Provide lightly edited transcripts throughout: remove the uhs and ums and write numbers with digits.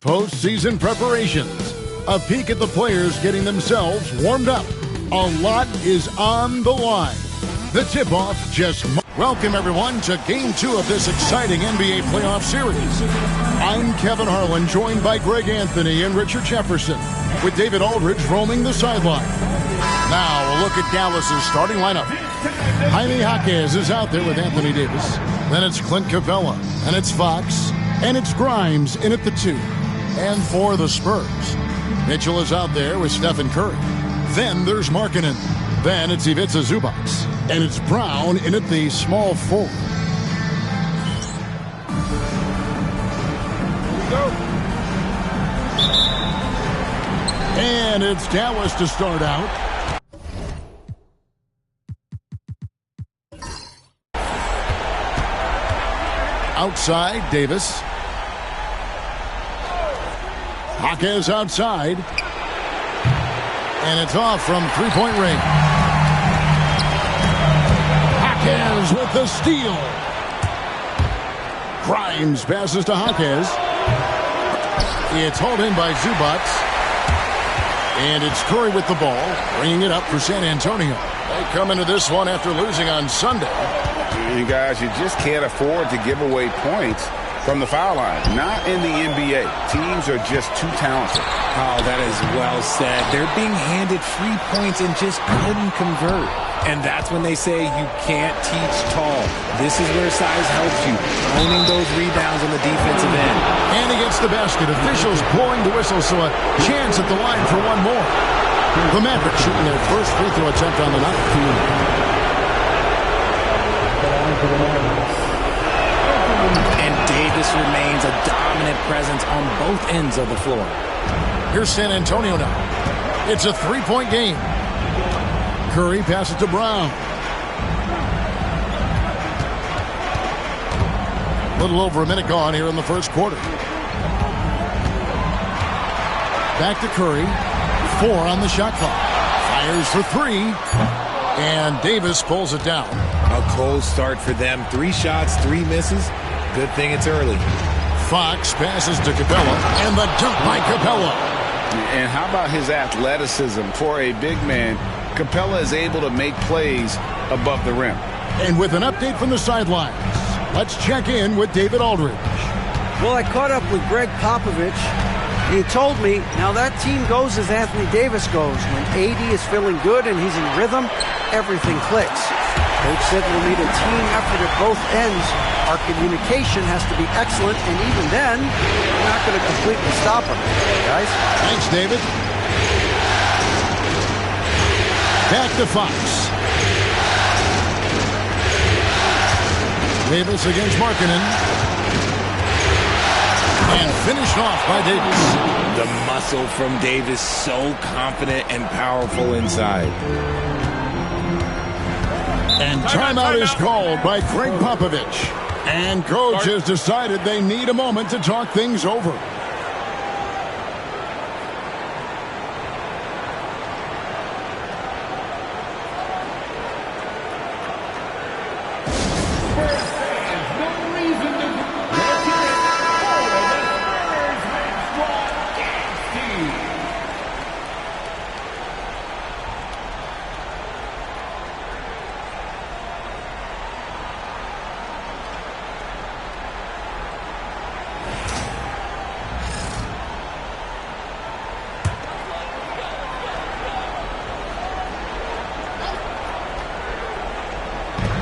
Postseason preparations. A peek at the players getting themselves warmed up. A lot is on the line. The tip-off just... Welcome, everyone, to Game 2 of this exciting NBA playoff series. I'm Kevin Harlan, joined by Greg Anthony and Richard Jefferson, with David Aldridge roaming the sideline. Now, a look at Dallas's starting lineup. Jaime Jaquez is out there with Anthony Davis. Then it's Clint Capella, and it's Fox, and it's Grimes in at the 2. And for the Spurs, Mitchell is out there with Stephen Curry. Then there's Markkanen. Then it's Ivica Zubac. And it's Brown in at the small 4. And it's Dallas to start out. Outside, Davis. Jaquez outside. And it's off from three-point range. Jaquez with the steal. Grimes passes to Jaquez. It's hauled in by Zubac. And it's Curry with the ball, bringing it up for San Antonio. They come into this one after losing on Sunday. You guys, you just can't afford to give away points from the foul line. Not in the NBA. Teams are just too talented. Oh, that is well said. They're being handed free points and just couldn't convert. And that's when they say you can't teach tall. This is where size helps you, owning those rebounds on the defensive end. And he gets the basket. Officials blowing the whistle, so a chance at the line for one more. The Mavericks shooting their first free throw attempt on the night. And Davis remains a dominant presence on both ends of the floor. Here's San Antonio now. It's a three-point game. Curry passes to Brown. A little over a minute gone here in the first quarter. Back to Curry. 4 on the shot clock. Fires for 3. And Davis pulls it down. A cold start for them. 3 shots, 3 misses. Good thing it's early. Fox passes to Capella. And the dunk by Capella. And how about his athleticism? For a big man, Capella is able to make plays above the rim. And with an update from the sidelines, let's check in with David Aldridge. Well, I caught up with Greg Popovich. He told me, now that team goes as Anthony Davis goes. When AD is feeling good and he's in rhythm, everything clicks. Coach said we'll need a team effort at both ends. Our communication has to be excellent, and even then, we're not going to completely stop him, guys. Thanks, David. Back to Fox. Davis against Markkanen. And finished off by Davis. The muscle from Davis, so confident and powerful inside. And timeout is called by Greg Popovich. And coach has decided they need a moment to talk things over.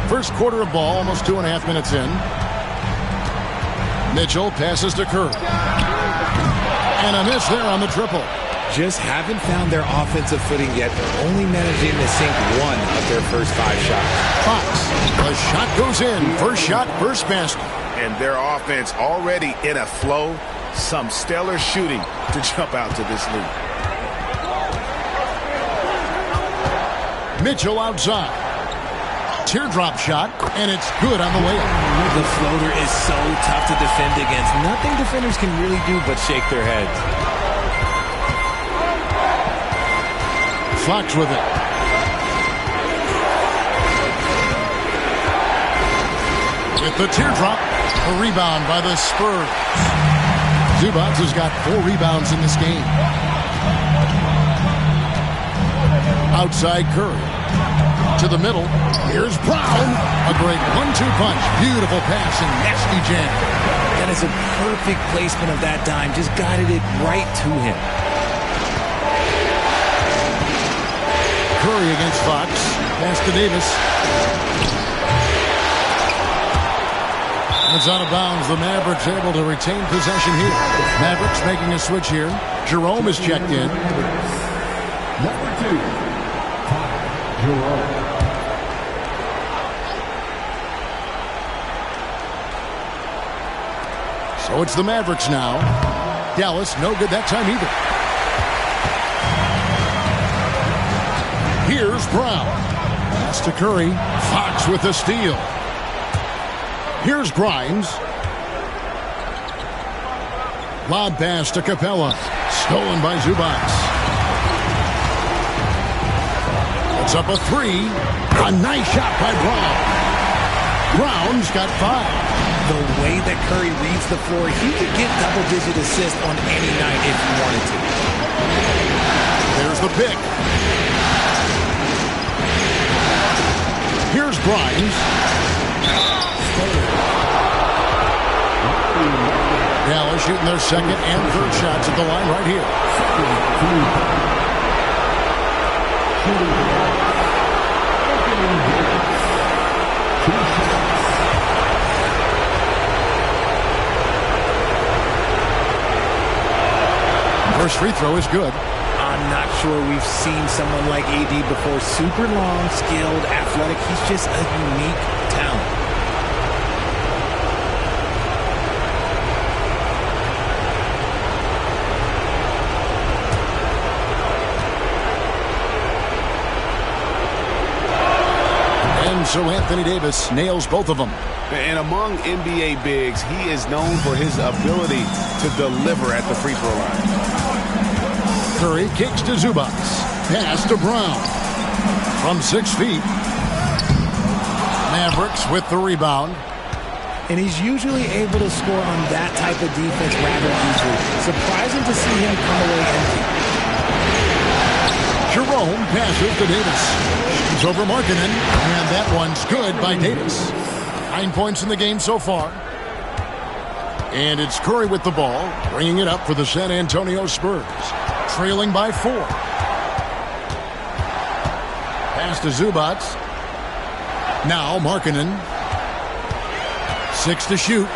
First quarter of ball, almost 2.5 minutes in. Mitchell passes to Curry. And a miss there on the triple. Just haven't found their offensive footing yet. They're only managing to sink 1 of their first 5 shots. Fox, the shot goes in. First shot, first basket. And their offense already in a flow. Some stellar shooting to jump out to this lead. Mitchell outside. Teardrop shot, and it's good on the way up. The floater is so tough to defend against. Nothing defenders can really do but shake their heads. Fox with it. With the teardrop, a rebound by the Spurs. Zubac has got 4 rebounds in this game. Outside Curry. To the middle. Here's Brown. A great 1-2 punch. Beautiful pass and nasty jam. That is a perfect placement of that dime. Just guided it right to him. Curry against Fox. Pass to Davis. It's out of bounds. The Mavericks able to retain possession here. Mavericks making a switch here. Jerome is checked in. Number 2, Jerome. So it's the Mavericks now. Dallas, no good that time either. Here's Brown. Pass to Curry. Fox with the steal. Here's Grimes. Lob pass to Capella. Stolen by Zubac. It's up a 3. A nice shot by Brown. Brown's got 5. The way that Curry reads the floor, he could get double-digit assists on any night if he wanted to. There's the pick. Here's Grimes. Dallas shooting their second and third shots at the line right here. First free throw is good. I'm not sure we've seen someone like AD before. Super long, skilled, athletic. He's just a unique talent. And so Anthony Davis nails both of them. And among NBA bigs, he is known for his ability to deliver at the free throw line. Curry kicks to Zubac. Pass to Brown. From 6 feet. Mavericks with the rebound. And he's usually able to score on that type of defense rather easily. Surprising to see him come away empty. Jerome passes to Davis. Shoots over Markkanen. And that one's good by Davis. 9 points in the game so far. And it's Curry with the ball, bringing it up for the San Antonio Spurs. Trailing by 4. Pass to Zubac. Now Markkanen. 6 to shoot.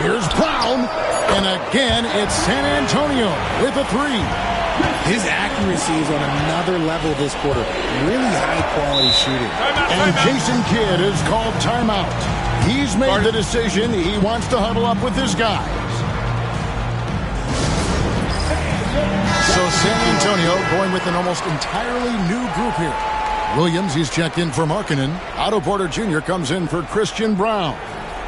Here's Brown. And again, it's San Antonio with a 3. His accuracy is on another level this quarter. Really high-quality shooting. And Jason Kidd is called timeout. He's made the decision. He wants to huddle up with his guys. So San Antonio going with an almost entirely new group here. Williams, he's checked in for Markkanen. Otto Porter Jr. comes in for Christian Brown.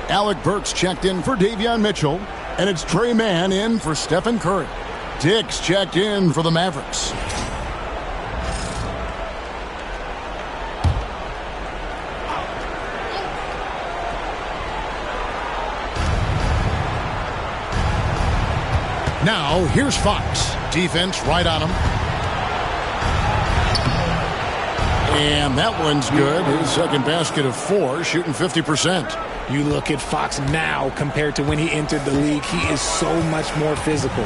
Alec Burks checked in for Davion Mitchell. And it's Trey Mann in for Stephen Curry. Dix checked in for the Mavericks. Now, here's Fox. Defense right on him. And that one's good. His second basket of 4, shooting 50%. You look at Fox now compared to when he entered the league. He is so much more physical.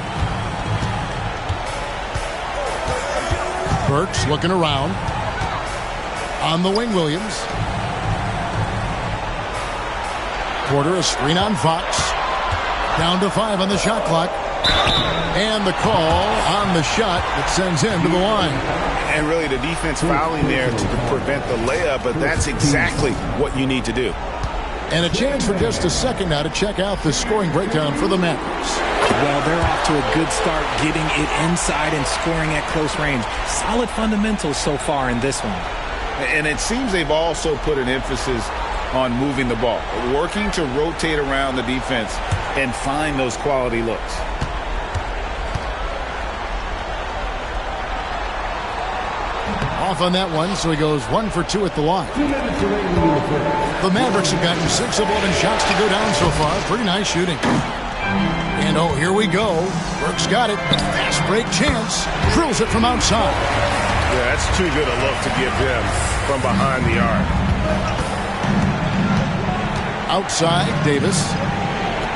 Burks looking around. On the wing, Williams. Porter, a screen on Fox. Down to 5 on the shot clock. And the call on the shot that sends him to the line. And really the defense fouling there to prevent the layup, but that's exactly what you need to do. And a chance for just a second now to check out the scoring breakdown for the Mavericks. Well, they're off to a good start getting it inside and scoring at close range. Solid fundamentals so far in this one. And it seems they've also put an emphasis on moving the ball, working to rotate around the defense and find those quality looks. Off on that one, so he goes 1 for 2 at the line. The Mavericks have gotten 6 of 11 shots to go down so far. Pretty nice shooting. And oh, here we go. Burks got it. Fast break chance. Drills it from outside. Yeah, that's too good a look to give him from behind the arc. Outside, Davis.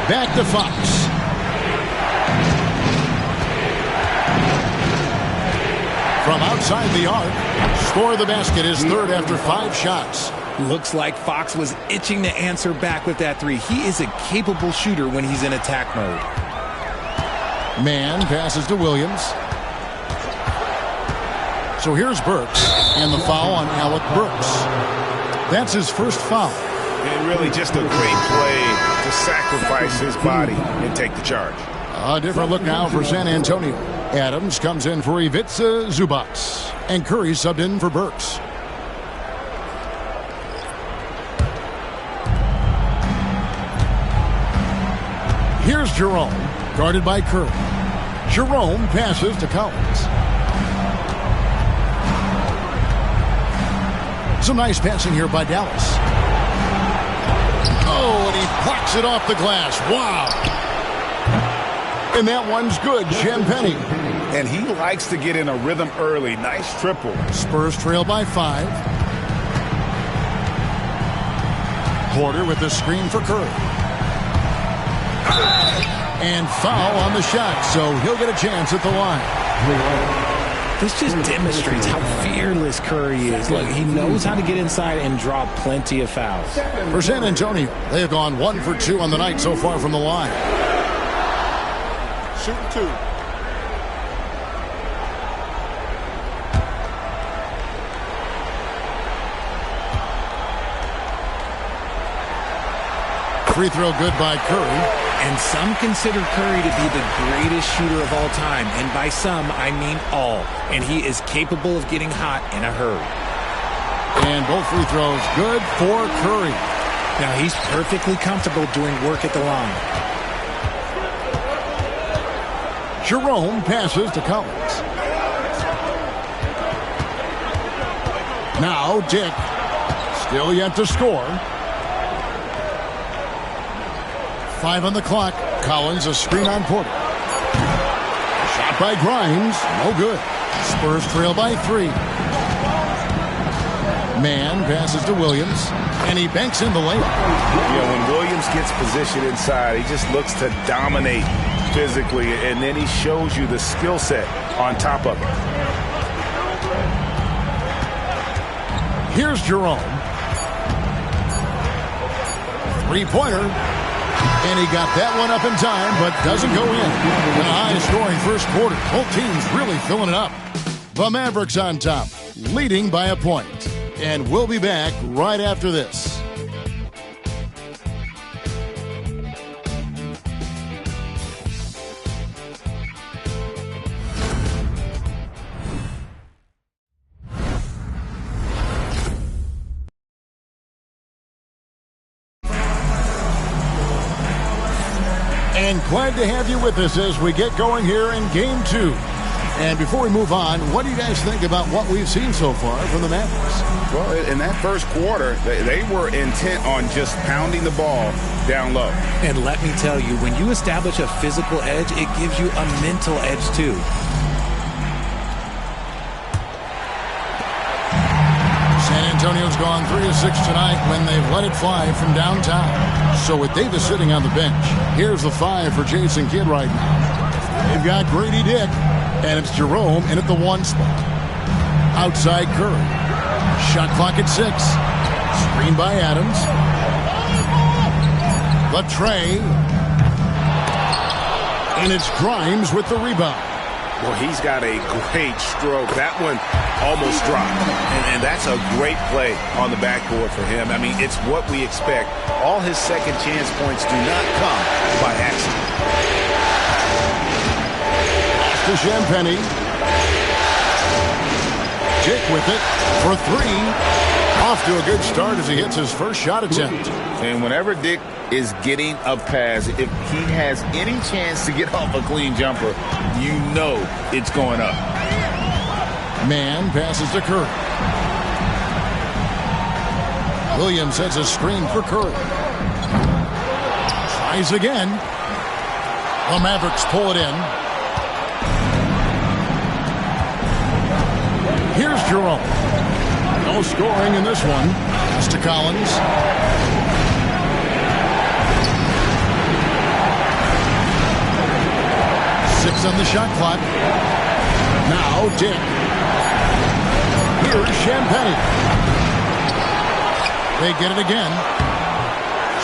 Back to Fox. From outside the arc. Score the basket is third after 5 shots. Looks like Fox was itching to answer back with that three. He is a capable shooter when he's in attack mode. Man passes to Williams. So here's Burks, and the foul on Alec Burks. That's his first foul. And really just a great play to sacrifice his body and take the charge. A different look now for San Antonio. Adams comes in for Ivica Zubac, and Curry subbed in for Burks. Here's Jerome, guarded by Curry. Jerome passes to Collins. Some nice passing here by Dallas. Oh, and he blocks it off the glass. Wow. And that one's good, Champagnie. And he likes to get in a rhythm early. Nice triple. Spurs trail by 5. Porter with the screen for Curry. And foul on the shot, so he'll get a chance at the line. This just demonstrates how fearless Curry is. Look, he knows how to get inside and draw plenty of fouls. For San Antonio, they have gone 1 for 2 on the night so far from the line. Shooting 2. Free throw good by Curry. And some consider Curry to be the greatest shooter of all time. And by some, I mean all. And he is capable of getting hot in a hurry. And both free throws good for Curry. Now he's perfectly comfortable doing work at the line. Jerome passes to Collins. Now Dick. Still yet to score. 5 on the clock. Collins a screen on Porter. Shot by Grimes. No good. Spurs trail by 3. Man passes to Williams. And he banks in the layup. Yeah, when Williams gets positioned inside, he just looks to dominate physically. And then he shows you the skill set on top of it. Here's Jerome. 3-pointer. And he got that one up in time, but doesn't go in. In a high-scoring first quarter, both teams really filling it up. The Mavericks on top, leading by a point. And we'll be back right after this. And glad to have you with us as we get going here in Game 2. And before we move on, what do you guys think about what we've seen so far from the Mavericks? Well, in that first quarter, they were intent on just pounding the ball down low. And let me tell you, when you establish a physical edge, it gives you a mental edge too. San Antonio's gone 3 of 6 tonight when they've let it fly from downtown. So with Davis sitting on the bench, here's the 5 for Jason Kidd right now. They've got Grady Dick, and it's Jerome in at the 1 spot. Outside Curry. Shot clock at 6. Screen by Adams. The tray. And it's Grimes with the rebound. Well, he's got a great stroke. That one almost dropped. And that's a great play on the backboard for him. I mean, it's what we expect. All his second chance points do not come by accident. To Champagnie. Dick with it for 3. Off to a good start as he hits his first shot attempt. And whenever Dick is getting a pass, if he has any chance to get off a clean jumper, you know it's going up. Man passes to Curry. Williams sets a screen for Curry. Tries again. The Mavericks pull it in. Here's Jerome. No scoring in this one. Pass to Collins. 6 on the shot clock. Now Dick. Here's Champagne. They get it again.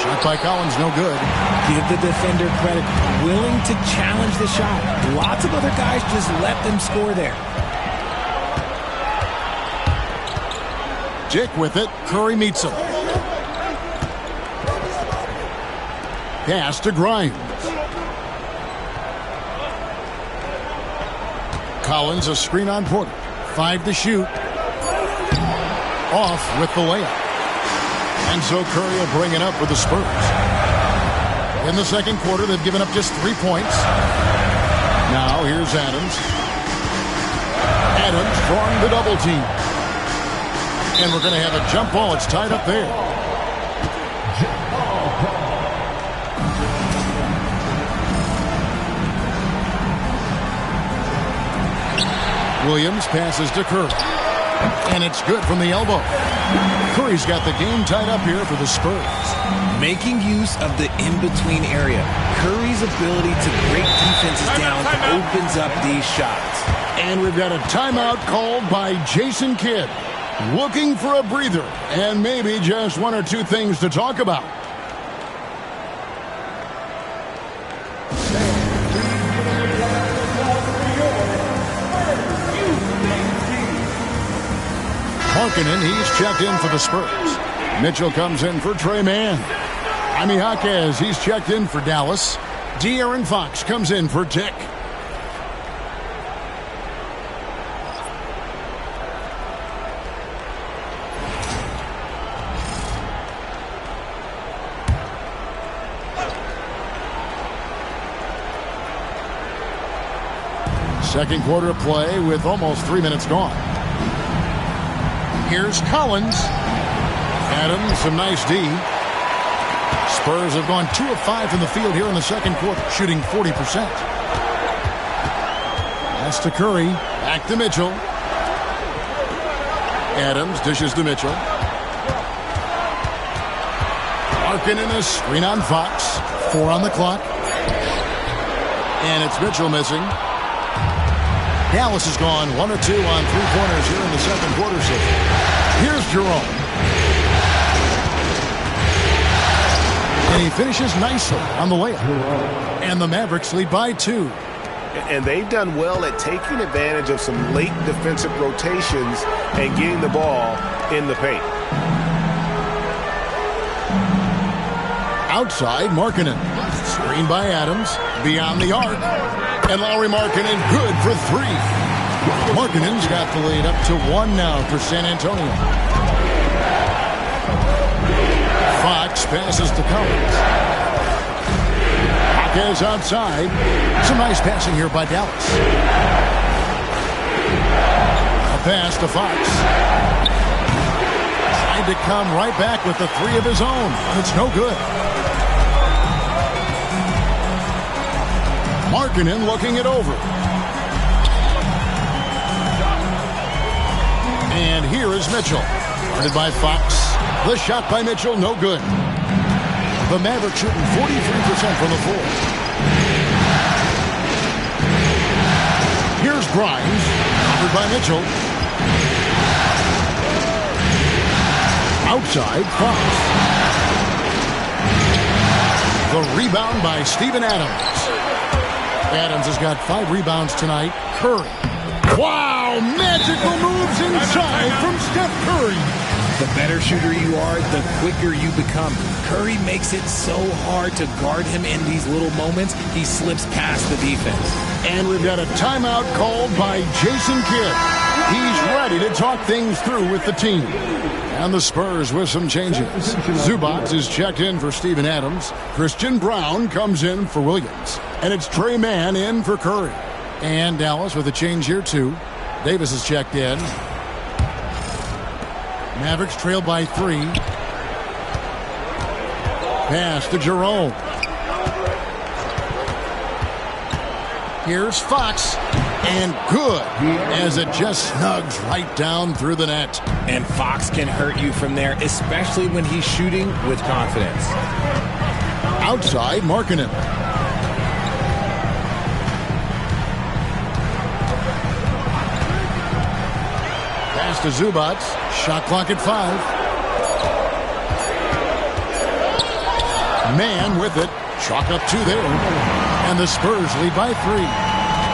Shot by Collins, no good. Give the defender credit. Willing to challenge the shot. Lots of other guys just let them score there. Dick with it. Curry meets him. Pass to Grimes. Collins, a screen on Porter. 5 to shoot. Off with the layup. And so Curry will bring it up for the Spurs. In the second quarter, they've given up just 3 points. Now here's Adams. Adams drawing the double team. And we're going to have a jump ball. It's tied up there. Williams passes to Curry. And it's good from the elbow. Curry's got the game tied up here for the Spurs. Making use of the in-between area. Curry's ability to break defenses down opens up these shots. And we've got a timeout called by Jason Kidd. Looking for a breather and maybe just 1 or 2 things to talk about. Markkanen, he's checked in for the Spurs. Mitchell comes in for Trey Mann. Jaime Jaquez, he's checked in for Dallas. De'Aaron Fox comes in for Dick. Second quarter of play with almost 3 minutes gone. Here's Collins. Adams, some nice D. Spurs have gone 2 of 5 from the field here in the second quarter, shooting 40%. Pass to Curry. Back to Mitchell. Adams dishes to Mitchell. Markkanen a screen on Fox. 4 on the clock. And it's Mitchell missing. Dallas has gone 1 or 2 on 3-pointers here in the second quarter. So here's Jerome. And he finishes nicely on the layup. And the Mavericks lead by 2. And they've done well at taking advantage of some late defensive rotations and getting the ball in the paint. Outside, Markkanen. Screened by Adams. Beyond the arc. And Lauri Markkanen good for 3. Markkanen's got the lead up to 1 now for San Antonio. Fox passes to Collins. Jaquez outside. Some nice passing here by Dallas. A pass to Fox. Tried to come right back with the 3 of his own. It's no good. Markkanen looking it over. And here is Mitchell. Guarded by Fox. The shot by Mitchell, no good. The Mavericks shooting 43% from the floor. Here's Grimes. Covered by Mitchell. Outside, Fox. The rebound by Steven Adams. Adams has got 5 rebounds tonight. Curry. Wow! Magical moves inside from Steph Curry. The better shooter you are, the quicker you become. Curry makes it so hard to guard him in these little moments. He slips past the defense. And we've got a timeout called by Jason Kidd. He's ready to talk things through with the team. And the Spurs with some changes. Zubac is checked in for Steven Adams. Christian Brown comes in for Williams. And it's Trey Mann in for Curry. And Dallas with a change here too. Davis is checked in. Mavericks trail by 3. Pass to Jerome. Here's Fox, and good, as it just snugs right down through the net. And Fox can hurt you from there, especially when he's shooting with confidence. Outside, Markkanen. Pass to Zubac. Shot clock at 5. Man with it. Chalk up 2 there. And the Spurs lead by 3.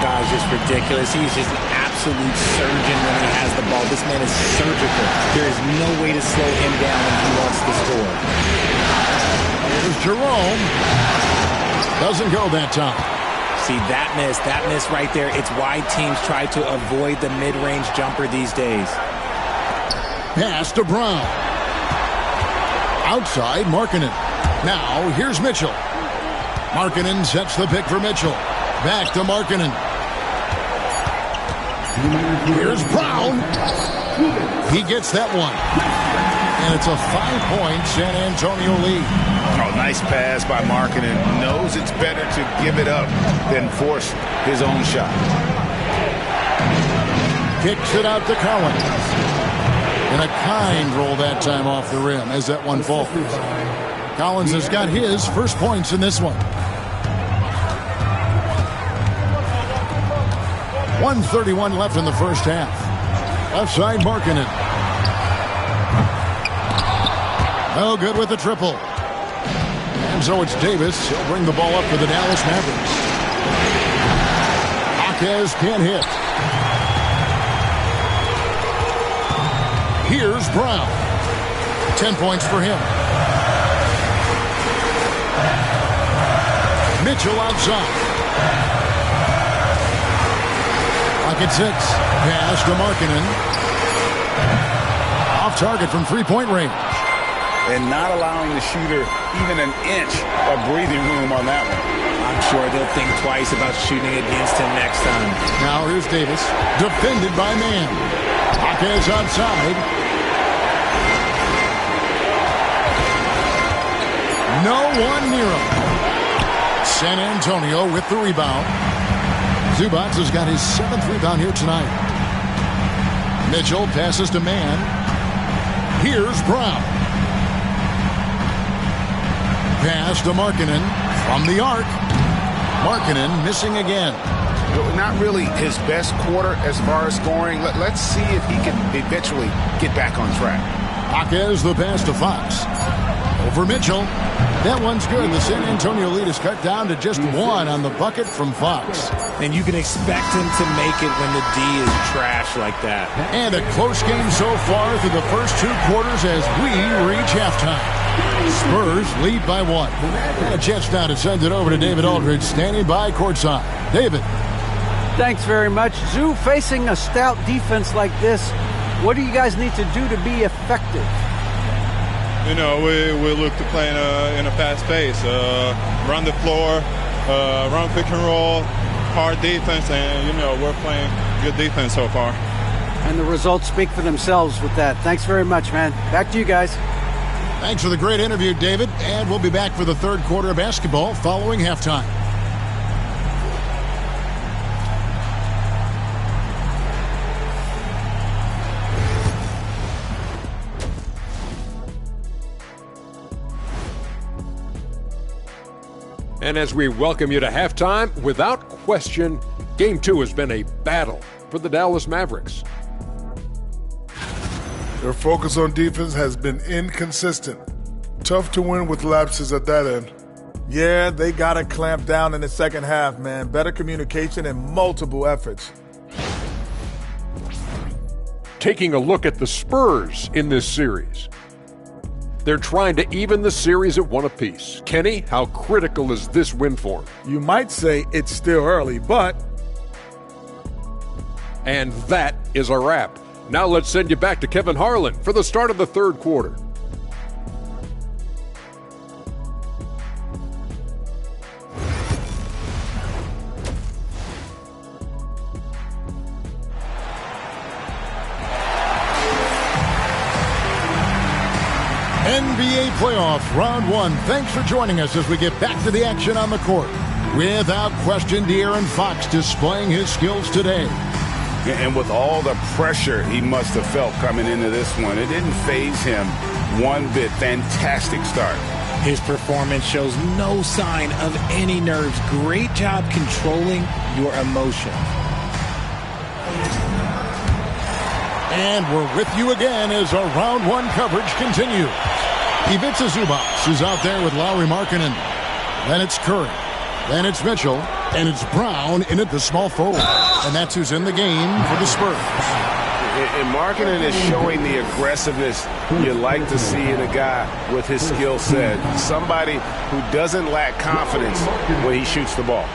Guy's just ridiculous. He's just an absolute surgeon when he has the ball. This man is surgical. There is no way to slow him down when he wants to score. Here's Jerome. Doesn't go that time. See, that miss right there. It's why teams try to avoid the mid-range jumper these days. Pass to Brown. Outside, Markkanen. Now, here's Mitchell. Markkanen sets the pick for Mitchell. Back to Markkanen. Here's Brown. He gets that one. And it's a 5-point San Antonio lead. Oh, nice pass by Markkanen. Knows it's better to give it up than force his own shot. Kicks it out to Collins. And a kind roll that time off the rim as that one falls. Collins has got his first points in this one. 1:31 left in the first half. Left side, Markkanen. No good with the triple. And so it's Davis. He'll bring the ball up for the Dallas Mavericks. Jaquez can't hit. Here's Brown. 10 points for him. Mitchell outside. Clock at 6. Pass to Markkanen. Off target from three-point range. And not allowing the shooter even an inch of breathing room on that one. I'm sure they'll think twice about shooting against him next time. Now here's Davis. Defended by Man. Jaquez outside. No one near him. San Antonio with the rebound. Zubac has got his 7th rebound here tonight. Mitchell passes to Man. Here's Brown. Pass to Markkanen from the arc. Markkanen missing again. Not really his best quarter as far as scoring. Let's see if he can eventually get back on track. Jaquez the pass to Fox. Over Mitchell. That one's good. The San Antonio lead is cut down to just 1 on the bucket from Fox. And you can expect him to make it when the D is trash like that. And a close game so far through the first 2 quarters as we reach halftime. Spurs lead by 1. And a chance now to send it over to David Aldridge, standing by courtside. David. Thanks very much. Zoo, facing a stout defense like this, what do you guys need to do to be effective? You know, we look to play in a fast pace, run the floor, run pick and roll, hard defense, and, you know, we're playing good defense so far. And the results speak for themselves with that. Thanks very much, man. Back to you guys. Thanks for the great interview, David. And we'll be back for the third quarter of basketball following halftime. And as we welcome you to halftime, without question, Game 2 has been a battle for the Dallas Mavericks. Their focus on defense has been inconsistent. Tough to win with lapses at that end. Yeah, they got to clamp down in the second half, man. Better communication and multiple efforts. Taking a look at the Spurs in this series. They're trying to even the series at 1 apiece. Kenny, how critical is this win for them? You might say it's still early, but... And that is a wrap. Now let's send you back to Kevin Harlan for the start of the third quarter. NBA playoff round 1. Thanks for joining us as we get back to the action on the court. Without question, De'Aaron Fox displaying his skills today. And with all the pressure he must have felt coming into this one, it didn't faze him one bit. Fantastic start. His performance shows no sign of any nerves. Great job controlling your emotions. And we're with you again as our round one coverage continues. Ivica Zubac is out there with Lauri Markkanen. Then it's Curry. Then it's Mitchell. And it's Brown in at the small forward. And that's who's in the game for the Spurs. And Markkanen is showing the aggressiveness you like to see in a guy with his skill set. Somebody who doesn't lack confidence when he shoots the ball.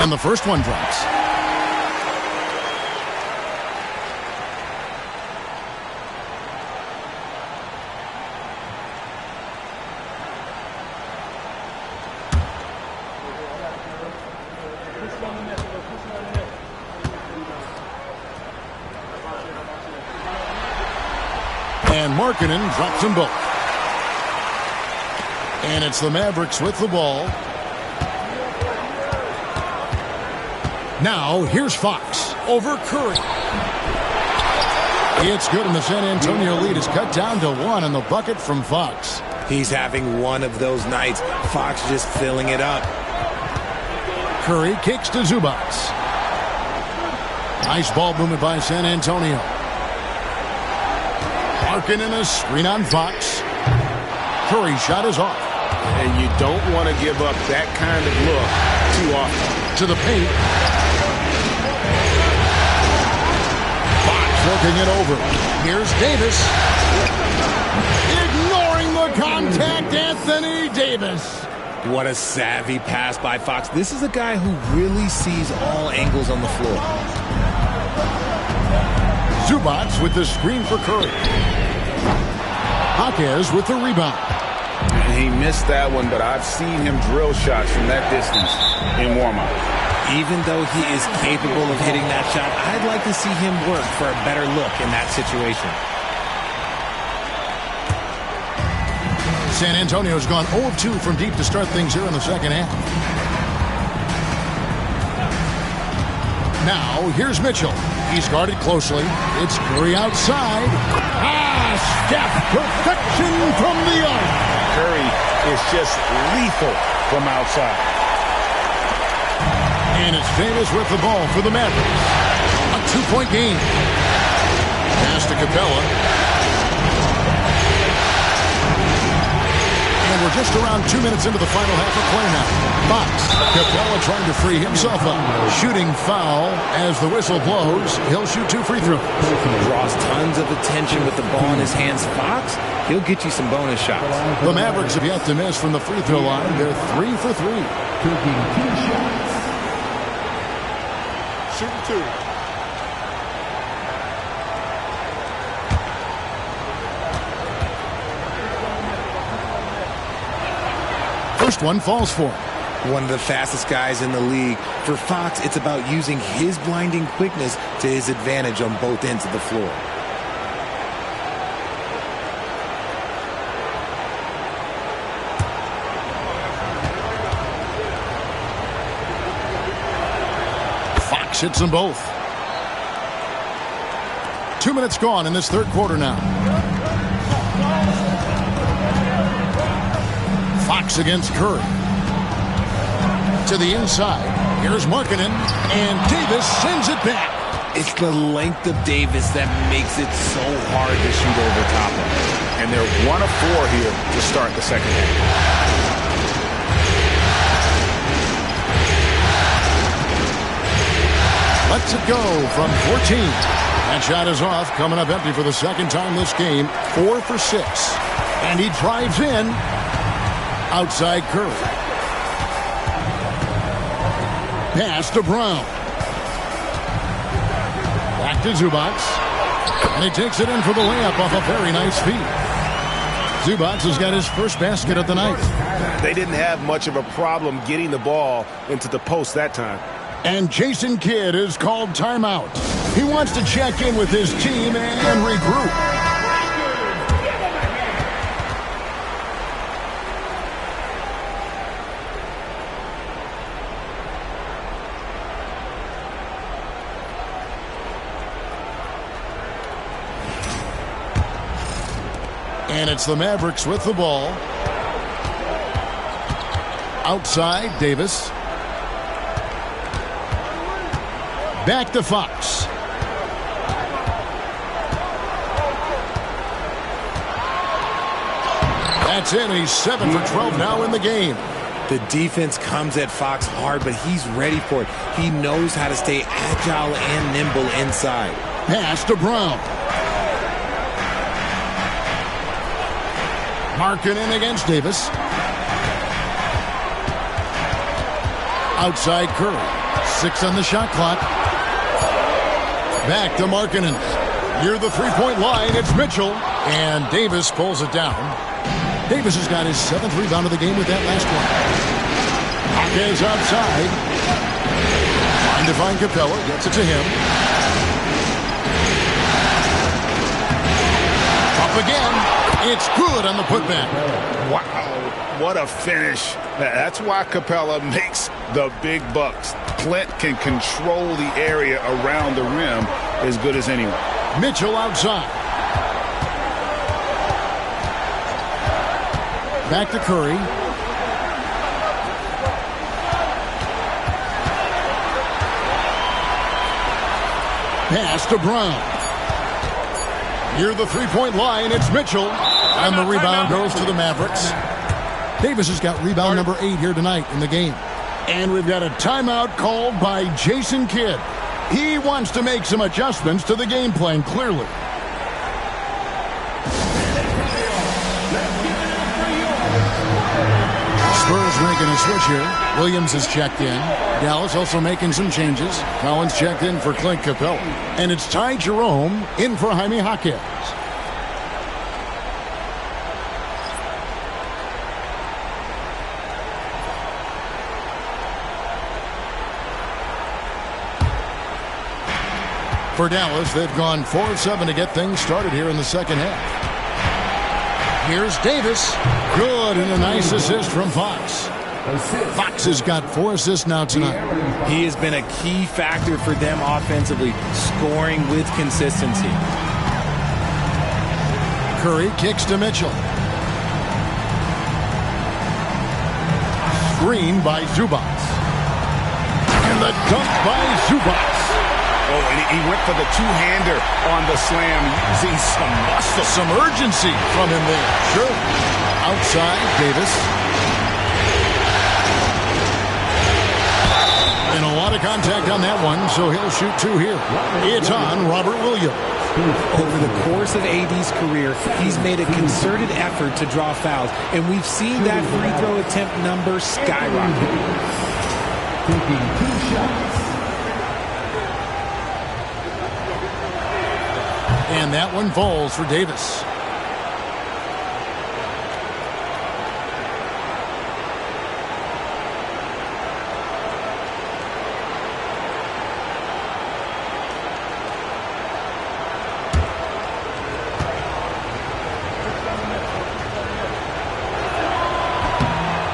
And the first one drops. And Markkanen drops them both. And it's the Mavericks with the ball. Now, here's Fox over Curry. It's good, and the San Antonio lead is cut down to 1 on the bucket from Fox. He's having one of those nights. Fox just filling it up. Curry kicks to Zubac. Nice ball movement by San Antonio. Markkanen a screen on Fox. Curry shot is off. And you don't want to give up that kind of look too often. To the paint. Working it over. Here's Davis. Ignoring the contact, Anthony Davis. What a savvy pass by Fox. This is a guy who really sees all angles on the floor. Zubac with the screen for Curry. Jaquez with the rebound. And he missed that one, but I've seen him drill shots from that distance in warm-up. Even though he is capable of hitting that shot, I'd like to see him work for a better look in that situation. San Antonio's gone 0 of 2 from deep to start things here in the second half. Now, here's Mitchell. He's guarded closely. It's Curry outside. Steph, perfection from the arc. Curry is just lethal from outside. And it's Davis with the ball for the Mavericks. A 2-point game. Pass to Capella. And we're just around 2 minutes into the final half of play now. Fox. Capella trying to free himself up. Shooting foul as the whistle blows. He'll shoot 2 free throws. Draws tons of attention with the ball in his hands. Fox, he'll get you some bonus shots. The Mavericks have yet to miss from the free throw line. They're 3 for 3. Taking 2 shots. Shooting 2. First one falls for him. One of the fastest guys in the league. For Fox, it's about using his blinding quickness to his advantage on both ends of the floor. Fox hits them both. 2 minutes gone in this third quarter now. Fox against Curry. To the inside. Here's Markkanen. And Davis sends it back. It's the length of Davis that makes it so hard to shoot over top of him. And they're 1 of 4 here to start the second half. Lets it go from 14. That shot is off. Coming up empty for the second time this game. 4 for 6. And he drives in. Outside Curry. Pass to Brown. Back to Zubac. And he takes it in for the layup off a very nice feed. Zubac has got his first basket of the night. They didn't have much of a problem getting the ball into the post that time. And Jason Kidd is called timeout. He wants to check in with his team and regroup. And it's the Mavericks with the ball. Outside, Davis. Back to Fox. That's in. He's 7 for 12 now in the game. The defense comes at Fox hard, but he's ready for it. He knows how to stay agile and nimble inside. Pass to Brown. Marking in against Davis. Outside Curry. 6 on the shot clock. Back to Markkanen. Near the three-point line, it's Mitchell. And Davis pulls it down. Davis has got his 7th rebound of the game with that last one. Hawkins outside. Trying to find Capella. Gets it to him. Up again. It's good on the putback. Wow, what a finish. That's why Capella makes the big bucks. Clint can control the area around the rim as good as anyone. Mitchell outside. Back to Curry. Pass to Brown. Near the three-point line, it's Mitchell. And the rebound goes to the Mavericks. Davis has got rebound number 8 here tonight in the game. And we've got a timeout called by Jason Kidd. He wants to make some adjustments to the game plan, clearly. Spurs making a switch here. Williams has checked in. Dallas also making some changes. Collins checked in for Clint Capella. And it's Ty Jerome in for Jaime Hawkins. For Dallas, they've gone 4 of 7 to get things started here in the second half. Here's Davis. Good, and a nice assist from Fox. Fox has got 4 assists now tonight. He has been a key factor for them offensively, scoring with consistency. Curry kicks to Mitchell. Screen by Zubac. And the dunk by Zubac. Oh, and he went for the two-hander on the slam, using some muscle. Some urgency from him there. Sure. Outside, Davis. And a lot of contact on that one, so he'll shoot 2 here. It's on Robert Williams. Over the course of AD's career, he's made a concerted effort to draw fouls, and we've seen that free throw attempt number skyrocket. Taking 2 shots. And that one falls for Davis.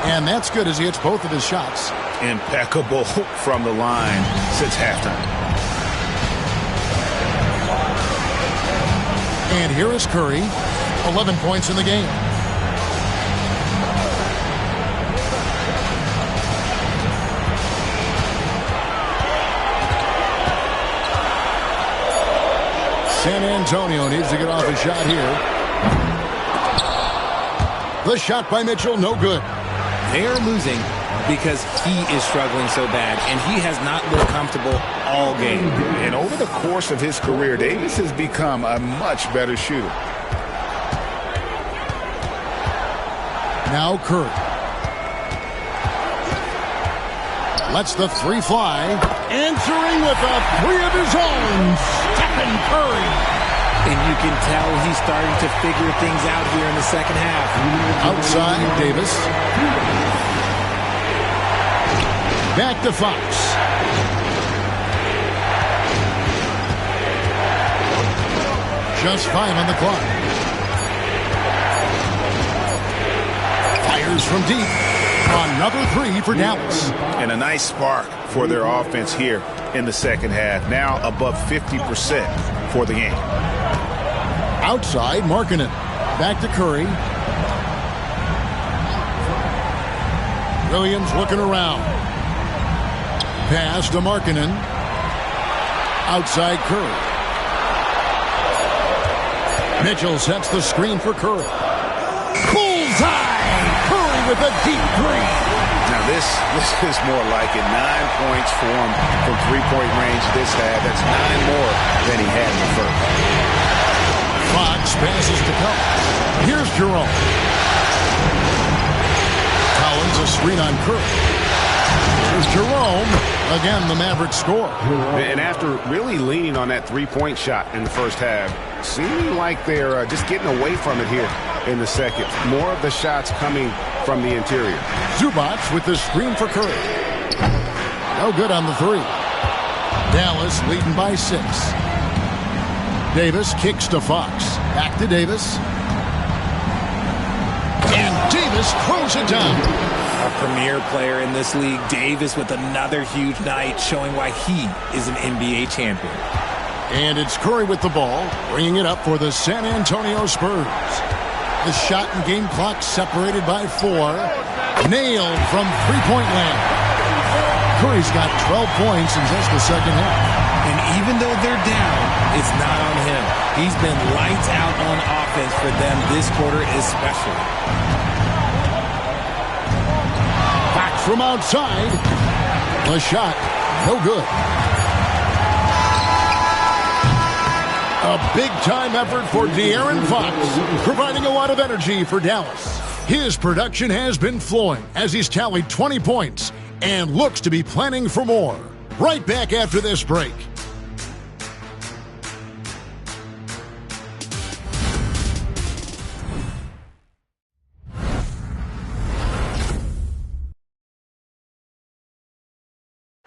And that's good as he hits both of his shots. Impeccable from the line since halftime. And here is Curry, 11 points in the game. San Antonio needs to get off a shot here. The shot by Mitchell, no good. They're losing because he is struggling so bad, and he has not looked comfortable all game. And over the course of his career, Davis has become a much better shooter. Now Curry. Lets the 3 fly. Answering with a 3 of his own. Stephen Curry. And you can tell he's starting to figure things out here in the second half. Outside, Davis. Back to Fox. Just 5 on the clock. Fires from deep. Another 3 for Dallas. And a nice spark for their offense here in the second half. Now above 50% for the game. Outside, Markkanen. Back to Curry. Williams looking around. Pass to Markkanen. Outside Curry. Mitchell sets the screen for Curry. Bullseye! Curry with a deep three. Now this is more like it. 9 points for him from three-point range this half. That's 9 more than he had in the first. Fox passes to Collins. Here's Jerome. Collins a screen on Curry. Here's Jerome. Again, the Mavericks score. And after really leaning on that three-point shot in the first half, seeming like they're just getting away from it here in the second. More of the shots coming from the interior. Zubac with the screen for Curry. No good on the 3. Dallas leading by 6. Davis kicks to Fox. Back to Davis. And Davis throws it down. A premier player in this league, Davis, with another huge night, showing why he is an NBA champion. And it's Curry with the ball, bringing it up for the San Antonio Spurs. The shot and game clock separated by 4. Nailed from three-point land. Curry's got 12 points in just the second half. And even though they're down, it's not on him. He's been lights out on offense for them this quarter especially. Back from outside. The shot, no good. A big-time effort for De'Aaron Fox, providing a lot of energy for Dallas. His production has been flowing as he's tallied 20 points and looks to be planning for more. Right back after this break.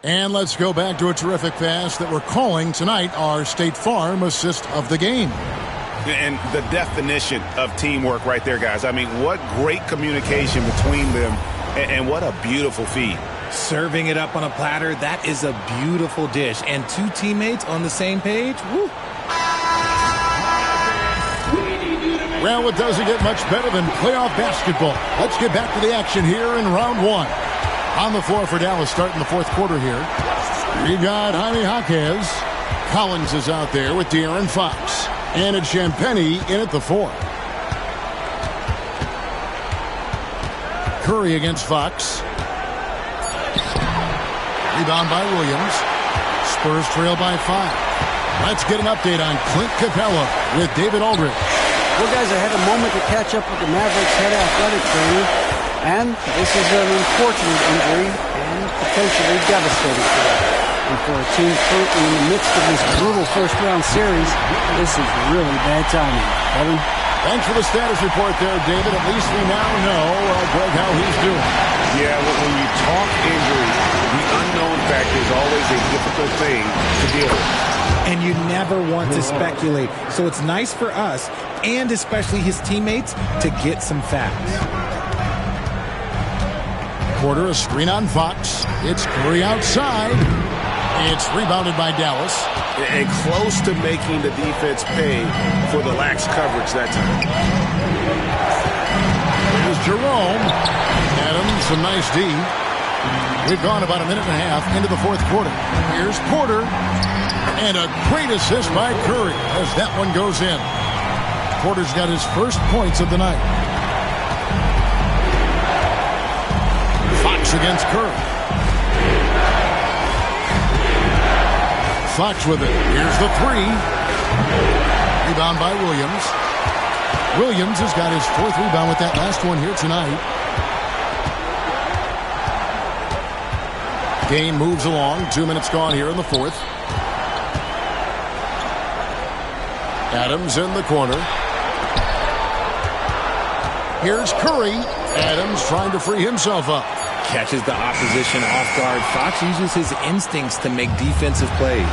And let's go back to a terrific pass that we're calling tonight our State Farm assist of the game. And the definition of teamwork right there, guys. I mean, what great communication between them, and what a beautiful feed. Serving it up on a platter, that is a beautiful dish. And 2 teammates on the same page, woo. Well, it doesn't get much better than playoff basketball. Let's get back to the action here in round 1. On the floor for Dallas starting the fourth quarter here. We got Jaime Jaquez. Collins is out there with De'Aaron Fox. And it's Champagnie in at the 4. Curry against Fox. Rebound by Williams. Spurs trail by 5. Let's get an update on Clint Capella with David Aldridge. Well, guys, I had a moment to catch up with the Mavericks head athletic trainer. And this is an unfortunate injury and potentially devastating for them. And for a team currently in the midst of this brutal first-round series, this is really bad timing. Kevin? Thanks for the status report there, David. At least we now know, Greg, how he's doing. Yeah, when you talk injury, the unknown factor is always a difficult thing to deal with. And you never want to speculate. So it's nice for us, and especially his teammates, to get some facts. Quarter, a screen on Fox. It's Curry outside. It's rebounded by Dallas. And close to making the defense pay for the lax coverage that time. Here's Jerome. Adams, some nice D. We've gone about a minute and a half into the fourth quarter. Here's Porter. And a great assist by Curry as that one goes in. Porter's got his first points of the night. Fox against Curry. Fox with it. Here's the 3. Rebound by Williams. Williams has got his 4th rebound with that last one here tonight. Game moves along. 2 minutes gone here in the 4th. Adams in the corner. Here's Curry. Adams trying to free himself up. Catches the opposition off guard. Fox uses his instincts to make defensive plays.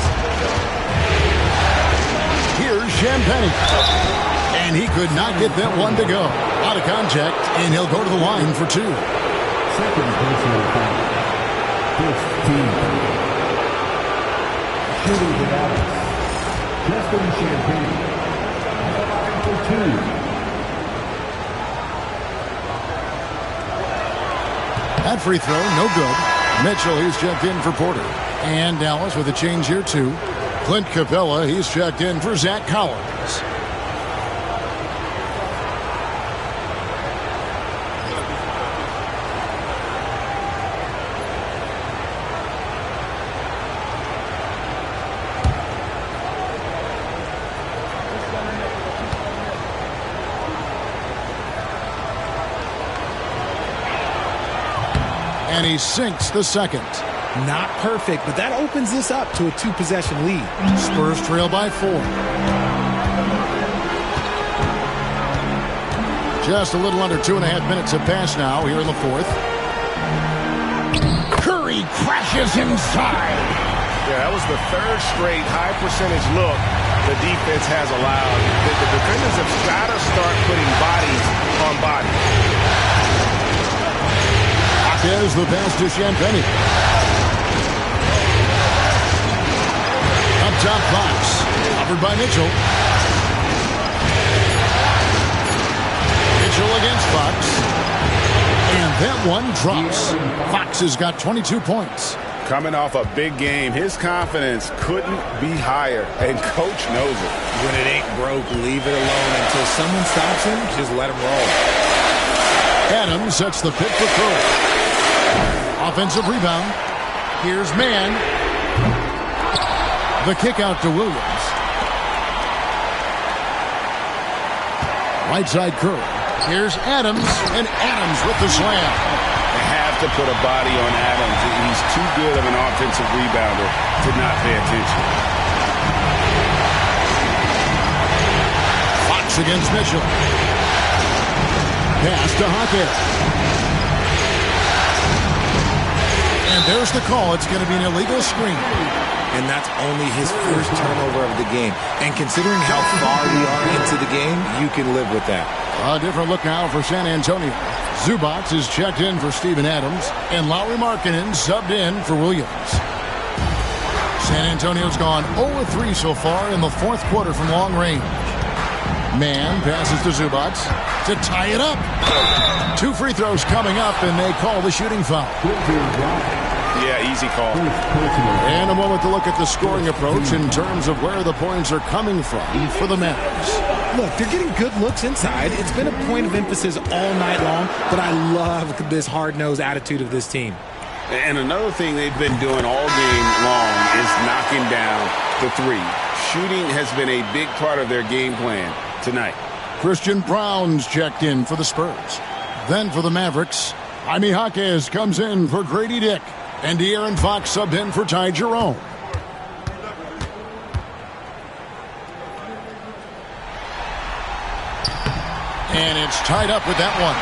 Here's Champagnie. And he could not get that one to go. Out of contact, and he'll go to the line for two. Second personal foul. 15. Shooting for Dallas. Justin Champagnie. On the line for two. That free throw, no good. Mitchell, he's checked in for Porter. And Dallas with a change here, too. Clint Capella, he's checked in for Zach Collins. And he sinks the second. Not perfect, but that opens this up to a two-possession lead. Spurs trail by 4. Just a little under 2.5 minutes have passed now here in the fourth. Curry crashes inside. Yeah, that was the third straight high-percentage look the defense has allowed. The defenders have got to start putting bodies on bodies. Is the pass to Champagnie. Up top, Fox. Covered by Mitchell. Mitchell against Fox. And that one drops. Fox has got 22 points. Coming off a big game, his confidence couldn't be higher, and Coach knows it. When it ain't broke, leave it alone until someone stops him. Just let him roll. Adams sets the pick for Curry. Offensive rebound. Here's Mann. The kick out to Williams. Right side Curry. Here's Adams, and Adams with the slam. They have to put a body on Adams. He's too good of an offensive rebounder to not pay attention. Fox against Mitchell. Pass to Hawkins. And there's the call. It's going to be an illegal screen. And that's only his first turnover of the game. And considering how far we are into the game, you can live with that. A different look now for San Antonio. Zubac is checked in for Steven Adams. And Lauri Markkanen subbed in for Williams. San Antonio's gone 0-3 so far in the fourth quarter from long range. Mann passes to Zubac to tie it up. 2 free throws coming up, and they call the shooting foul. Yeah, easy call. And a moment to look at the scoring approach in terms of where the points are coming from for the Mavericks. Look, they're getting good looks inside. It's been a point of emphasis all night long, but I love this hard-nosed attitude of this team. And another thing they've been doing all game long is knocking down the three. Shooting has been a big part of their game plan tonight. Christian Brown's checked in for the Spurs. Then for the Mavericks, Jaime Jaquez comes in for Grady Dick. And De'Aaron Fox subbed in for Ty Jerome. And it's tied up with that one.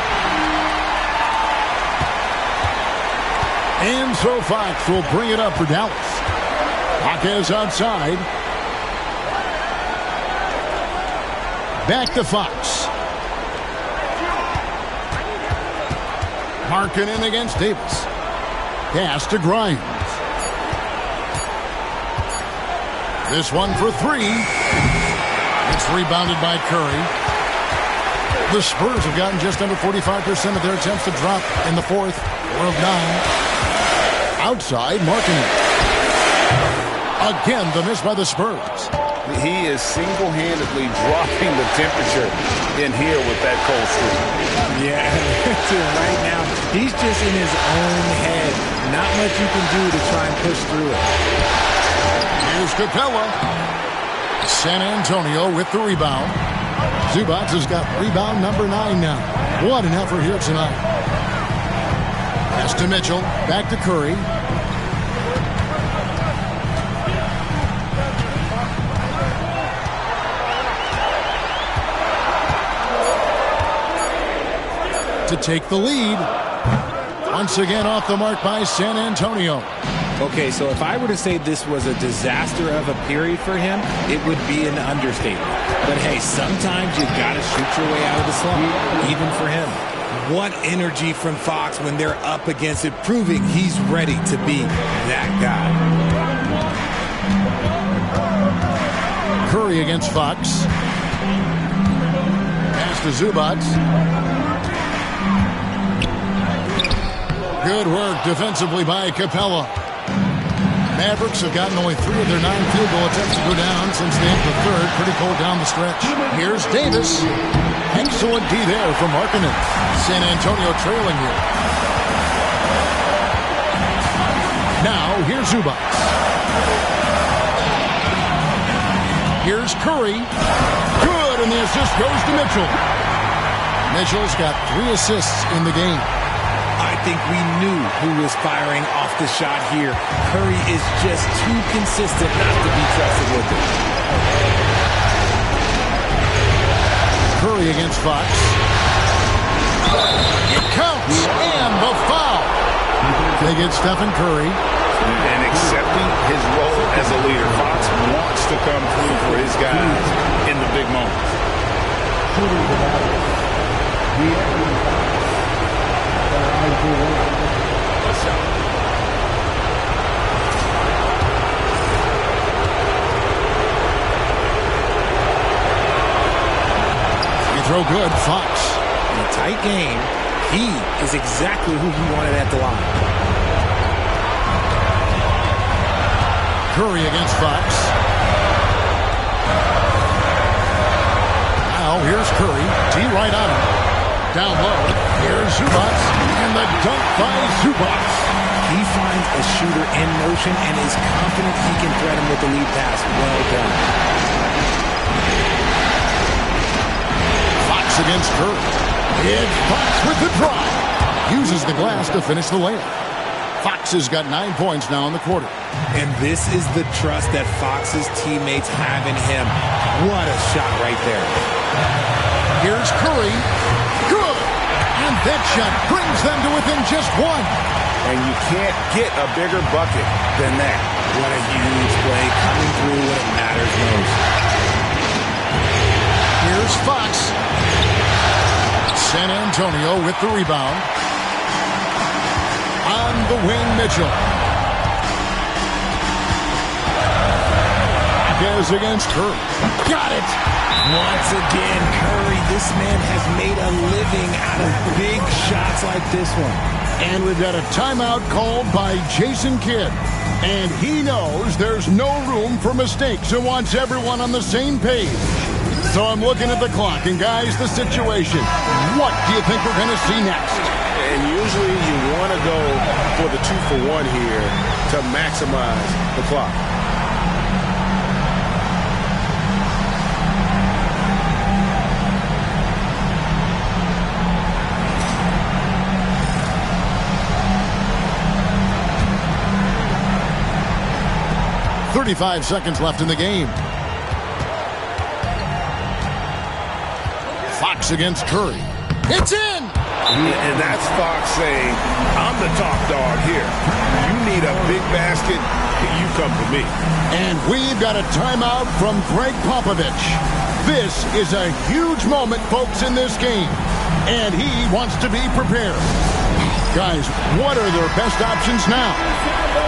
And so Fox will bring it up for Dallas. Jaquez outside. Back to Fox. Markkanen against Davis. Pass to Grimes. This one for 3. It's rebounded by Curry. The Spurs have gotten just under 45% of their attempts to drop in the fourth. 4 of 9. Outside, Markkanen. Again, the miss by the Spurs. He is single-handedly dropping the temperature in here with that cold streak. Yeah, right now, he's just in his own head. Not much you can do to try and push through it. Here's Capella. San Antonio with the rebound. Zubac has got rebound number 9 now. What an effort here tonight. Pass to Mitchell. Back to Curry. to take the lead. Once again off the mark by San Antonio. Okay, so if I were to say this was a disaster of a period for him, it would be an understatement. But hey, sometimes you got to shoot your way out of the slump, even for him. What energy from Fox when they're up against it, proving he's ready to be that guy. Curry against Fox. Pass to Zubac. Good work defensively by Capella. Mavericks have gotten only 3 of their 9 field goal attempts to go down since the end of the third. Pretty cold down the stretch. Here's Davis. Excellent D there from Markkanen. San Antonio trailing here. Now, here's Zubac. Here's Curry. Good, and the assist goes to Mitchell. Mitchell's got 3 assists in the game. I think we knew who was firing off the shot here. Curry is just too consistent not to be trusted with it. Curry against Fox. It counts, and the foul. They get Stephen Curry. And accepting his role as a leader. Fox wants to come through for his guys in the big moments. You throw good, Fox. In a tight game, he is exactly who he wanted at the line. Curry against Fox. Now here's Curry. T right on him. Down low. Here's Zubac. And the dunk by Zubac. He finds a shooter in motion and is confident he can thread him with the lead pass. Well done. Fox against Curry. It's Fox with the drive. Uses the glass to finish the layup. Fox has got 9 points now in the quarter. And this is the trust that Fox's teammates have in him. What a shot right there. Here's Curry. Good. And that shot brings them to within just 1. And you can't get a bigger bucket than that. What a huge play coming through when it matters most. Here's Fox. San Antonio with the rebound. On the wing, Mitchell. Goes against Curry. Got it! Once again, Curry, this man has made a living out of big shots like this one. And we've got a timeout called by Jason Kidd. And he knows there's no room for mistakes and wants everyone on the same page. So I'm looking at the clock, and guys, the situation. What do you think we're going to see next? And usually you want to go for the 2-for-1 here to maximize the clock. .35 seconds left in the game. Fox against Curry. It's in! And that's Fox saying, I'm the top dog here. You need a big basket, you come to me. And we've got a timeout from Greg Popovich. This is a huge moment, folks, in this game. And he wants to be prepared. Guys, what are their best options now?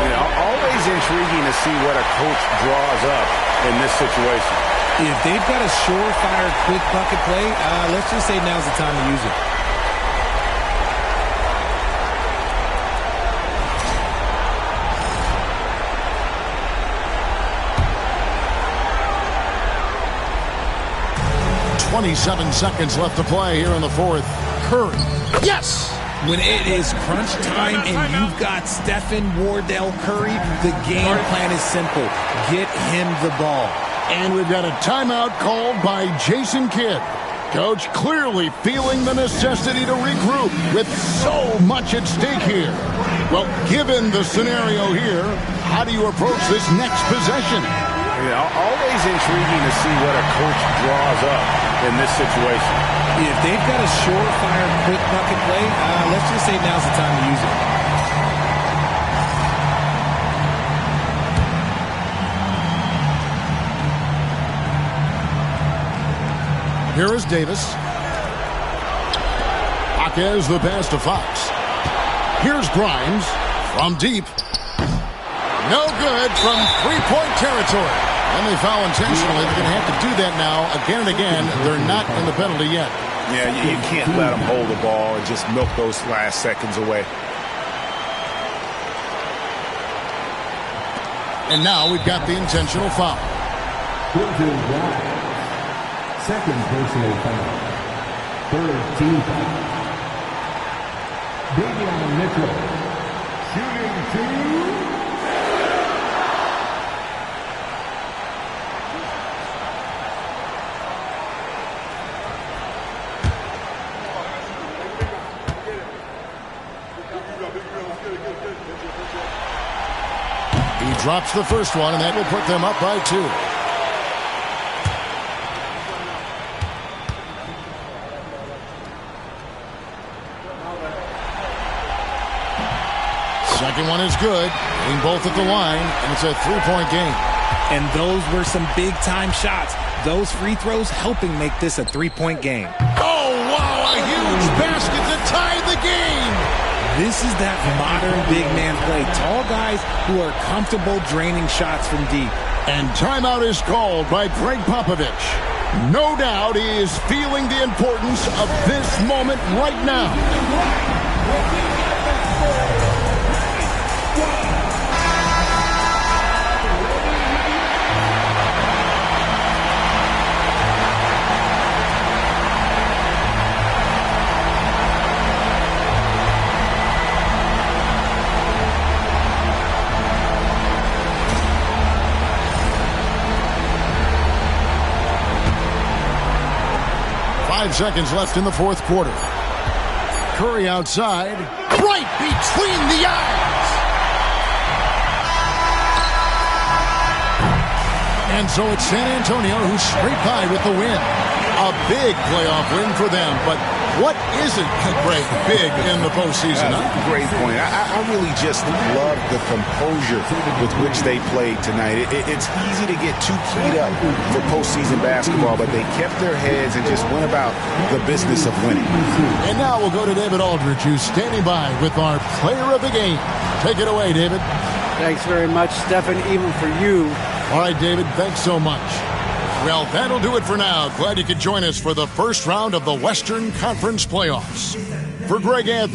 You know, always intriguing to see what a coach draws up in this situation. If they've got a surefire quick bucket play, let's just say now's the time to use it. .27 seconds left to play here in the fourth. Curry. Yes! When it is crunch time and you've got Stephen Wardell Curry, the game plan is simple. Get him the ball. And we've got a timeout called by Jason Kidd. Coach clearly feeling the necessity to regroup with so much at stake here. Well, given the scenario here, how do you approach this next possession? Always intriguing to see what a coach draws up in this situation. If they've got a surefire, quick bucket play, let's just say now's the time to use it. Here is Davis. Jaquez the pass to Fox. Here's Grimes from deep. No good from three-point territory. And they foul intentionally. They're going to have to do that now again and again. They're not in the penalty yet. Yeah, you can't let them hold the ball and just milk those last seconds away. And now we've got the intentional foul. Second personal foul. Third team foul. Davion Mitchell. Shooting two. He drops the first one, and that will put them up by 2. Second one is good. Hitting both at the line, and it's a 3-point game. And those were some big-time shots. Those free throws helping make this a 3-point game. Oh, wow, a huge basket to tie the game. This is that modern big man play. Tall guys who are comfortable draining shots from deep. And timeout is called by Greg Popovich. No doubt he is feeling the importance of this moment right now. 5 seconds left in the fourth quarter. Curry outside. Right between the eyes. And so it's San Antonio who scraped by with the win. A big playoff win for them. But what isn't big in the postseason? Great point. I really just love the composure with which they played tonight. It's easy to get too keyed up for postseason basketball, but they kept their heads and just went about the business of winning. And now we'll go to David Aldridge, who's standing by with our player of the game. Take it away, David. Thanks very much, Stephen, even for you. All right, David, thanks so much. Well, that'll do it for now. Glad you could join us for the first round of the Western Conference playoffs. For Greg Anthony.